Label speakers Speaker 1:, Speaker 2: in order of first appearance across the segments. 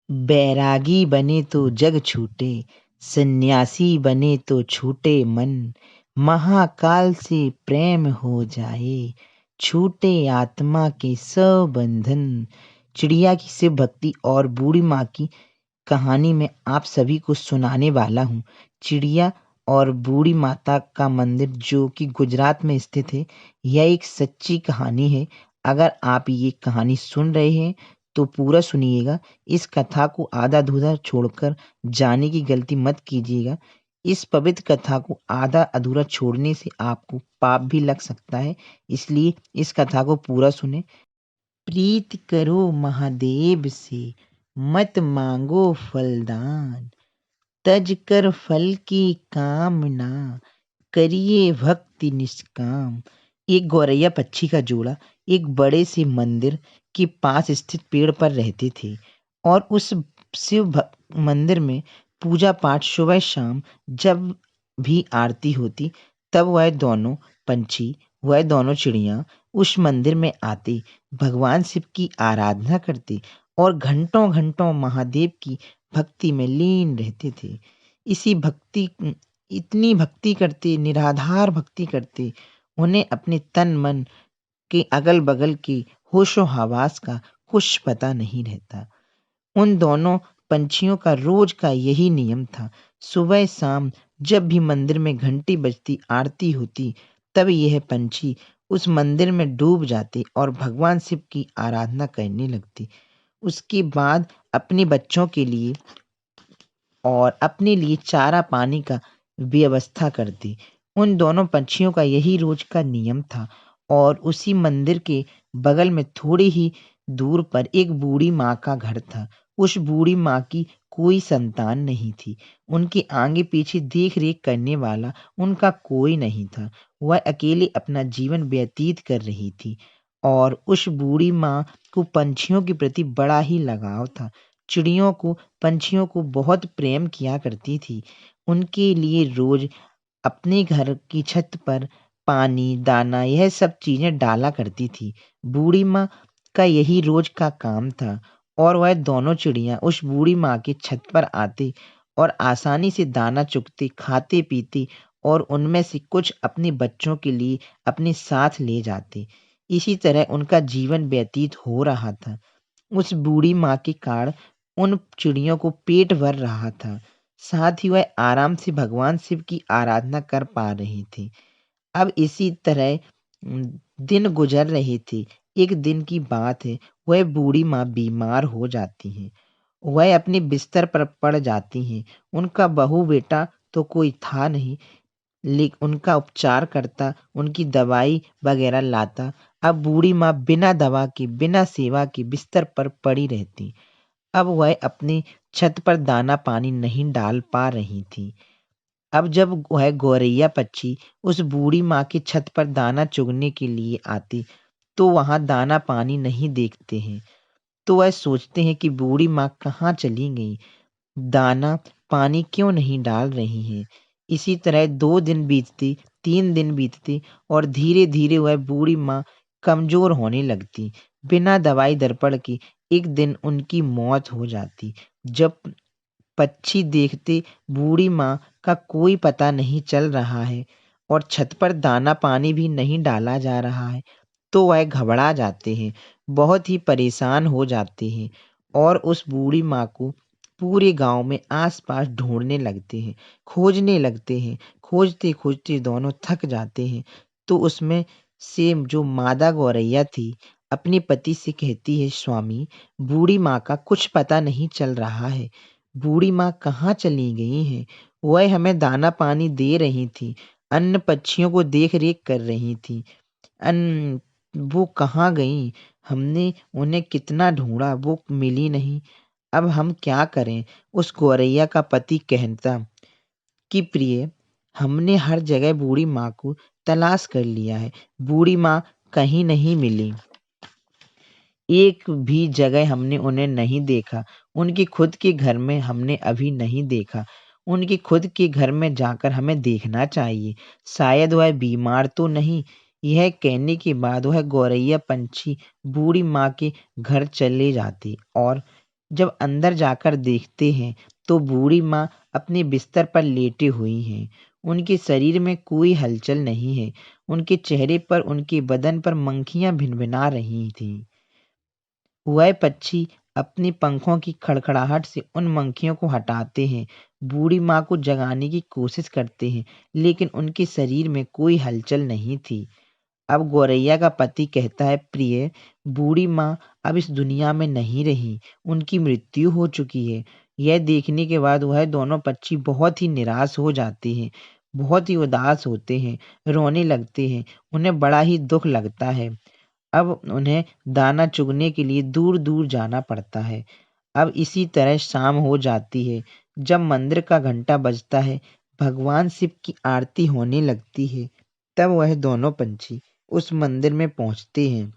Speaker 1: बैरागी बने तो जग छूटे, सन्यासी बने तो छूटे मन। महाकाल से प्रेम हो जाए, छूटे आत्मा के सब बंधन। चिड़िया की शिव भक्ति और बूढ़ी माँ की कहानी में आप सभी को सुनाने वाला हूँ। चिड़िया और बूढ़ी माता का मंदिर जो कि गुजरात में स्थित है, यह एक सच्ची कहानी है। अगर आप ये कहानी सुन रहे हैं तो पूरा सुनिएगा। इस कथा को आधा-अधूरा छोड़कर जाने की गलती मत कीजिएगा। इस पवित्र कथा को आधा-अधूरा छोड़ने से आपको पाप भी लग सकता है, इसलिए इस कथा को पूरा सुनें। प्रीत करो महादेव से, मत मांगो फलदान। तज कर फल की कामना, करिए भक्ति निष्काम। एक गौरैया पक्षी का जोड़ा एक बड़े से मंदिर के पास स्थित पेड़ पर रहते थे और उस मंदिर में पूजा पाठ सुबह शाम जब भी आरती होती तब वह दोनों चिड़िया उस मंदिर में आते, भगवान शिव की आराधना करते और घंटों घंटों महादेव की भक्ति में लीन रहते थे। इसी भक्ति इतनी भक्ति करते, निराधार भक्ति करते, उन्हें अपने तन मन के अगल-बगल के होशो-हवास का कुछ पता नहीं रहता। उन दोनों पंछियों का रोज का यही नियम था। सुबह शाम जब भी मंदिर में घंटी बजती, आरती होती, तब यह पंछी उस मंदिर में डूब जाते और भगवान शिव की आराधना करने लगते। उसके बाद अपने बच्चों के लिए और अपने लिए चारा पानी का व्यवस्था करती। उन दोनों पंछियों का यही रोज का नियम था और उसी मंदिर के बगल में थोड़ी ही दूर पर एक बूढ़ी माँ का घर था। उस बूढ़ी माँ की कोई संतान नहीं थी। उनके आगे पीछे देख रेख करने वाला उनका कोई नहीं था। वह अकेले अपना जीवन व्यतीत कर रही थी और उस बूढ़ी माँ को पंछियों के प्रति बड़ा ही लगाव था। चिड़ियों को पंछियों को बहुत प्रेम किया करती थी। उनके लिए रोज अपने घर की छत पर पानी, दाना यह सब चीज़ें डाला करती थी। बूढ़ी माँ का यही रोज का काम था और वह दोनों चिड़िया उस बूढ़ी माँ की छत पर आते और आसानी से दाना चुगते, खाते-पीते और उनमें से कुछ अपने बच्चों के लिए अपने साथ ले जाते। इसी तरह उनका जीवन व्यतीत हो रहा था। उस बूढ़ी माँ के कारण उन चिड़ियों को पेट भर रहा था। साथ ही वह आराम से भगवान शिव की आराधना कर पा रही थी। अब इसी तरह दिन गुजर रहे थे। एक दिन की बात है, वह बूढ़ी माँ बीमार हो जाती हैं। वह अपने बिस्तर पर पड़ जाती हैं। उनका बहू-बेटा तो कोई था नहीं, उनका उपचार करता, उनकी दवाई वगैरह लाता। अब बूढ़ी माँ बिना दवा के, बिना सेवा के बिस्तर पर पड़ी रहती। अब वह अपनी छत पर दाना पानी नहीं डाल पा रही थी। अब जब वह गौरैया पक्षी उस बूढ़ी माँ की छत पर दाना चुगने के लिए आती, तो वहाँ दाना पानी नहीं देखते हैं। तो वह सोचते हैं कि बूढ़ी माँ कहाँ चली गई? दाना पानी क्यों नहीं डाल रही हैं? इसी तरह 2 दिन बीतते, 3 दिन बीतते और धीरे-धीरे वह बूढ़ी माँ कमज़ोर होने लगती। बिना दवाई दर्पण के एक दिन उनकी मौत हो जाती। जब पक्षी देखते बूढ़ी माँ का कोई पता नहीं चल रहा है और छत पर दाना पानी भी नहीं डाला जा रहा है, तो वह घबरा जाते हैं, बहुत ही परेशान हो जाते हैं और उस बूढ़ी माँ को पूरे गांव में आस-पास ढूंढने लगते हैं, खोजने लगते हैं। खोजते-खोजते दोनों थक जाते हैं, तो उसमें से जो मादा गौरैया थी, अपने पति से कहती है, स्वामी, बूढ़ी माँ का कुछ पता नहीं चल रहा है। बूढ़ी माँ कहाँ चली गई हैं? वह हमें दाना पानी दे रही थी, अन्य पक्षियों को देख रेख कर रही थी। अन वो कहाँ गईं? हमने उन्हें कितना ढूँढा, वो मिली नहीं। अब हम क्या करें? उस गौरैया का पति कहता कि प्रिय, हमने हर जगह बूढ़ी माँ को तलाश कर लिया है, बूढ़ी माँ कहीं नहीं मिली। एक भी जगह हमने उन्हें नहीं देखा। उनके खुद के घर में हमने अभी नहीं देखा। उनके खुद के घर में जाकर हमें देखना चाहिए। शायद वह बीमार तो नहीं। यह कहने के बाद वह गौरैया पंछी बूढ़ी माँ के घर चले जाती और जब अंदर जाकर देखते हैं तो बूढ़ी माँ अपने बिस्तर पर लेटी हुई हैं। उनके शरीर में कोई हलचल नहीं है। उनके चेहरे पर, उनके बदन पर मक्खियाँ भिनभिना रही थीं। वह पक्षी अपने पंखों की खड़खड़ाहट से उन मक्खियों को हटाते हैं, बूढ़ी माँ को जगाने की कोशिश करते हैं, लेकिन उनके शरीर में कोई हलचल नहीं थी। अब गौरैया का पति कहता है, प्रिय, बूढ़ी माँ अब इस दुनिया में नहीं रही, उनकी मृत्यु हो चुकी है। यह देखने के बाद वह दोनों पक्षी बहुत ही निराश हो जाते हैं, बहुत ही उदास होते हैं, रोने लगते हैं। उन्हें बड़ा ही दुख लगता है। अब उन्हें दाना चुगने के लिए दूर-दूर जाना पड़ता है। अब इसी तरह शाम हो जाती है। जब मंदिर का घंटा बजता है, भगवान शिव की आरती होने लगती है, तब वह दोनों पंछी उस मंदिर में पहुंचते हैं।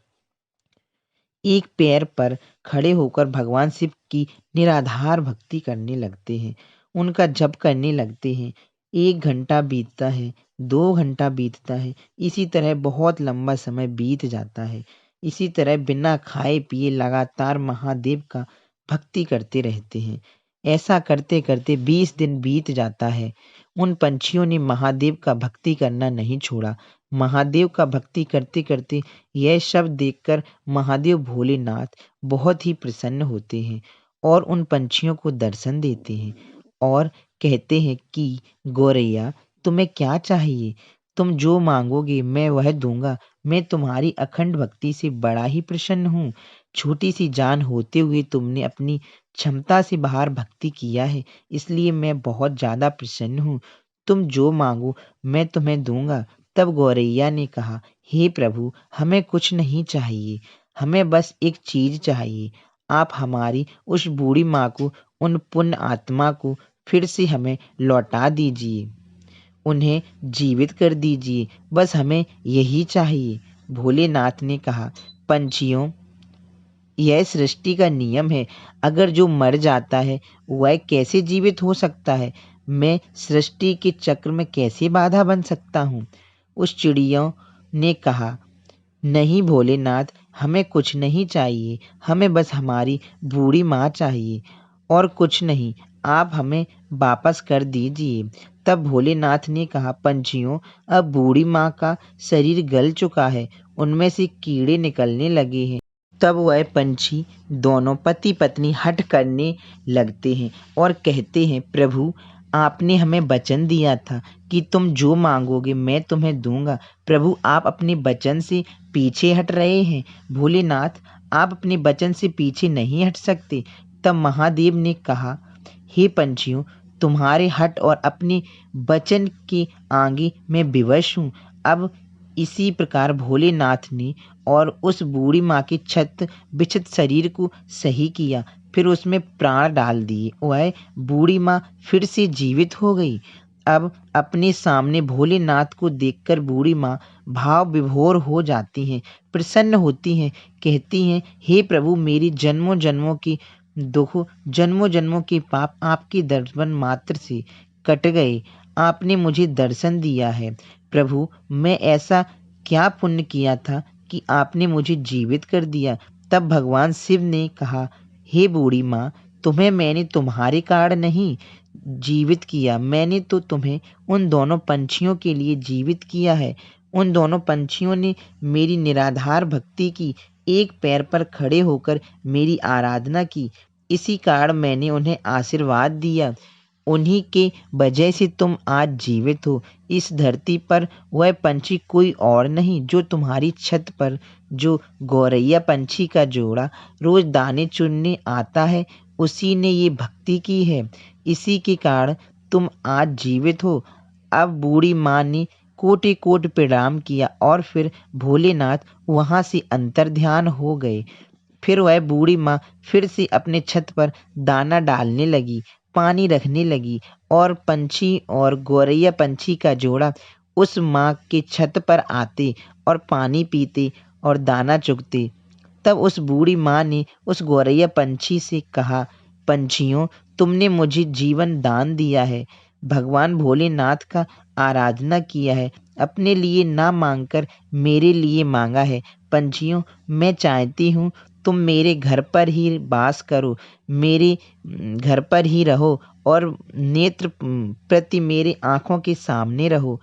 Speaker 1: एक पैर पर खड़े होकर भगवान शिव की निराधार भक्ति करने लगते हैं, उनका जप करने लगते हैं। 1 घंटा बीतता है, 2 घंटा बीतता है, इसी तरह बहुत लंबा समय बीत जाता है। इसी तरह बिना खाए-पिए लगातार महादेव का भक्ति करते रहते हैं। ऐसा करते-करते 20 दिन बीत जाता है। उन पंछियों ने महादेव का भक्ति करना नहीं छोड़ा। महादेव का भक्ति करते-करते यह सब देखकर महादेव भोलेनाथ बहुत ही प्रसन्न होते हैं और उन पंछियों को दर्शन देते हैं और कहते हैं कि गौरैया, तुम्हें क्या चाहिए? तुम जो मांगोगे मैं वह दूंगा। मैं तुम्हारी अखंड भक्ति से बड़ा ही प्रसन्न हूँ। छोटी सी जान होते हुए तुमने अपनी क्षमता से बाहर भक्ति किया है, इसलिए मैं बहुत ज्यादा प्रसन्न हूँ। तुम जो मांगो मैं तुम्हें दूंगा। तब गौरैया ने कहा, हे प्रभु, हमें कुछ नहीं चाहिए, हमें बस एक चीज चाहिए। आप हमारी उस बूढ़ी माँ को, उन पुण्य आत्मा को फिर से हमें लौटा दीजिए, उन्हें जीवित कर दीजिए, बस हमें यही चाहिए। भोलेनाथ ने कहा, पंछियों, यह सृष्टि का नियम है। अगर जो मर जाता है वह कैसे जीवित हो सकता है? मैं सृष्टि के चक्र में कैसे बाधा बन सकता हूँ? उस चिड़ियों ने कहा, नहीं भोलेनाथ, हमें कुछ नहीं चाहिए, हमें बस हमारी बूढ़ी माँ चाहिए और कुछ नहीं, आप हमें वापस कर दीजिए। तब भोलेनाथ ने कहा, पंछियों, अब बूढ़ी माँ का शरीर गल चुका है, उनमें से कीड़े निकलने लगे हैं। तब वह पंछी दोनों पति पत्नी हठ करने लगते हैं और कहते हैं, प्रभु, आपने हमें वचन दिया था कि तुम जो मांगोगे मैं तुम्हें दूंगा। प्रभु, आप अपने वचन से पीछे हट रहे हैं। भोलेनाथ, आप अपने वचन से पीछे नहीं हट सकते। तब महादेव ने कहा, हे पंछियों, तुम्हारे हट और अपने वचन के आगे मैं विवश हूँ। अब इसी प्रकार भोलेनाथ ने और उस बूढ़ी माँ के छत बिछत शरीर को सही किया, फिर उसमें प्राण डाल दिए। वह बूढ़ी माँ फिर से जीवित हो गई। अब अपने सामने भोलेनाथ को देखकर बूढ़ी माँ भाव विभोर हो जाती हैं, प्रसन्न होती हैं, कहती हैं, हे प्रभु, मेरी जन्मों जन्मों की दुख, जन्मों जन्मों के पाप आपके दर्शन मात्र से कट गए। आपने मुझे दर्शन दिया है। प्रभु, मैं ऐसा क्या पुण्य किया था कि आपने मुझे जीवित कर दिया? तब भगवान शिव ने कहा, हे बूढ़ी माँ, तुम्हें मैंने तुम्हारे कारण नहीं जीवित किया, मैंने तो तुम्हें उन दोनों पंछियों के लिए जीवित किया है। उन दोनों पंछियों ने मेरी निराधार भक्ति की, एक पैर पर खड़े होकर मेरी आराधना की, इसी कारण मैंने उन्हें आशीर्वाद दिया। उन्हीं के वजह से तुम आज जीवित हो। इस धरती पर वह पंछी कोई और नहीं जो तुम्हारी छत पर, जो गौरैया पंछी का जोड़ा रोज दाने चुनने आता है, उसी ने ये भक्ति की है। इसी के कारण तुम आज जीवित हो। अब बूढ़ी माँ ने कोटि-कोटि प्रणाम किया और फिर भोलेनाथ वहाँ से अंतर्ध्यान हो गए। फिर वह बूढ़ी माँ फिर से अपने छत पर दाना डालने लगी, पानी रखने लगी और पंछी और गौरैया पंछी का जोड़ा उस माँ के छत पर आते और पानी पीते और दाना चुगते। तब उस बूढ़ी माँ ने उस गौरैया पंछी से कहा, पंछियों, तुमने मुझे जीवन दान दिया है, भगवान भोलेनाथ का आराधना किया है, अपने लिए ना मांगकर मेरे लिए मांगा है। पंछियों, मैं चाहती हूँ तुम मेरे घर पर ही वास करो, मेरे घर पर ही रहो और नेत्र प्रति मेरी आँखों के सामने रहो।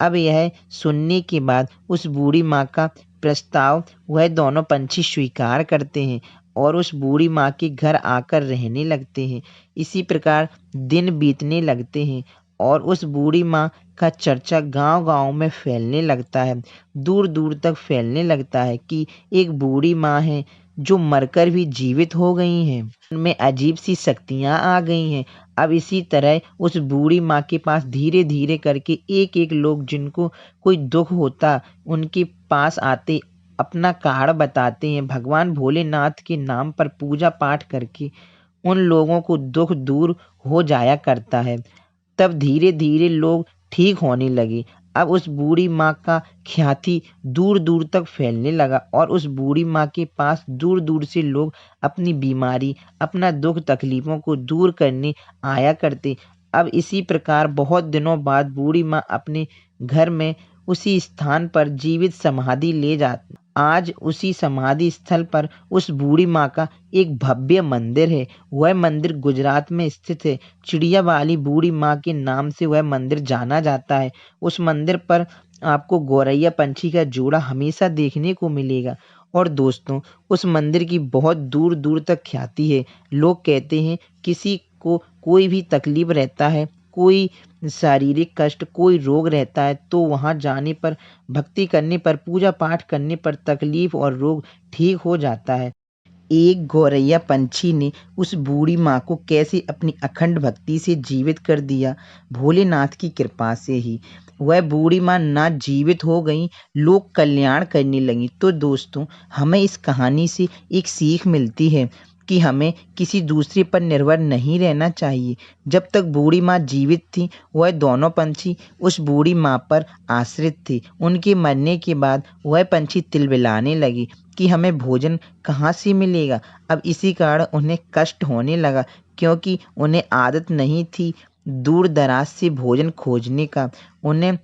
Speaker 1: अब यह सुनने के बाद उस बूढ़ी माँ का प्रस्ताव वह दोनों पंछी स्वीकार करते हैं और उस बूढ़ी माँ के घर आकर रहने लगते हैं। इसी प्रकार दिन बीतने लगते हैं और उस बूढ़ी माँ का चर्चा गांव-गांव में फैलने लगता है। दूर-दूर तक फैलने लगता है कि एक बूढ़ी माँ है जो मरकर भी जीवित हो गई हैं। उनमें अजीब-सी शक्तियाँ आ गई हैं। अब इसी तरह उस बूढ़ी माँ के पास धीरे-धीरे करके एक-एक लोग जिनको कोई दुःख होता उनके पास आते, अपना कारण बताते हैं। भगवान भोलेनाथ के नाम पर पूजा-पाठ करके उन लोगों को दुःख दूर हो जाया करता है। तब धीरे-धीरे लोग ठीक होने लगे। अब उस बूढ़ी माँ का ख्याति दूर-दूर तक फैलने लगा और उस बूढ़ी माँ के पास दूर-दूर से लोग अपनी बीमारी, अपना दुःख तकलीफ़ों को दूर करने आया करते। अब इसी प्रकार बहुत दिनों बाद बूढ़ी माँ अपने घर में उसी स्थान पर जीवित समाधि ले जाती। आज उसी समाधि स्थल पर उस बूढ़ी माँ का एक भव्य मंदिर है। वह मंदिर गुजरात में स्थित है। चिड़िया वाली बूढ़ी माँ के नाम से वह मंदिर जाना जाता है। उस मंदिर पर आपको गौरैया पंछी का जोड़ा हमेशा देखने को मिलेगा। और दोस्तों, उस मंदिर की बहुत दूर-दूर तक ख्याति है। लोग कहते हैं किसी को कोई भी तकलीफ रहता है, कोई शारीरिक कष्ट, कोई रोग रहता है तो वहाँ जाने पर, भक्ति करने पर, पूजा-पाठ करने पर तकलीफ और रोग ठीक हो जाता है। एक गौरैया पंछी ने उस बूढ़ी माँ को कैसे अपनी अखंड भक्ति से जीवित कर दिया, भोलेनाथ की कृपा से ही। वह बूढ़ी माँ ना जीवित हो गईं, लोक कल्याण करने लगीं। तो दोस्तों, हमें इस कहानी से एक सीख मिलती है कि हमें किसी दूसरे पर निर्भर नहीं रहना चाहिए। जब तक बूढ़ी माँ जीवित थी, वह दोनों पंछी उस बूढ़ी माँ पर आश्रित थे। उनके मरने के बाद वह पंछी तिलमिलाने लगे कि हमें भोजन कहाँ से मिलेगा। अब इसी कारण उन्हें कष्ट होने लगा क्योंकि उन्हें आदत नहीं थी दूर दराज से भोजन खोजने का। उन्हें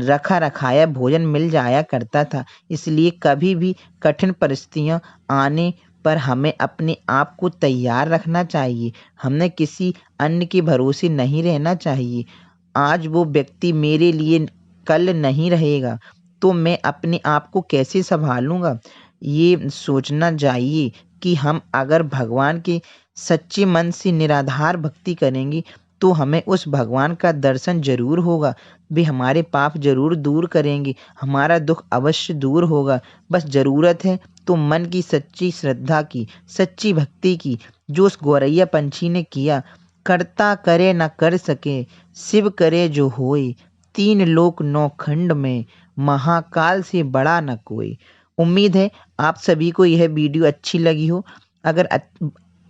Speaker 1: रखा रखाया भोजन मिल जाया करता था। इसलिए कभी भी कठिन परिस्थितियाँ आने पर हमें अपने आप को तैयार रखना चाहिए। हमें किसी अन्य के भरोसे नहीं रहना चाहिए। आज वो व्यक्ति मेरे लिए कल नहीं रहेगा, तो मैं अपने आप को कैसे सँभालूँगा? ये सोचना चाहिए कि हम अगर भगवान के सच्चे मन से निराधार भक्ति करेंगे, तो हमें उस भगवान का दर्शन ज़रूर होगा। वे हमारे पाप ज़रूर दूर करेंगे, हमारा दुःख अवश्य दूर होगा। बस ज़रूरत है तो मन की सच्ची श्रद्धा की, सच्ची भक्ति की, जो उस गौरैया पंछी ने किया। करता करे न कर सके, शिव करे जो होय, तीन लोक नौ खंड में, महाकाल से बड़ा न कोई। उम्मीद है आप सभी को यह वीडियो अच्छी लगी हो।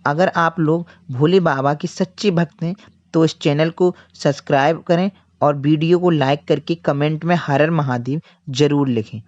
Speaker 1: अगर आप लोग भोले बाबा के सच्चे भक्त हैं तो इस चैनल को सब्सक्राइब करें और वीडियो को लाइक करके कमेंट में हर हर महादेव ज़रूर लिखें।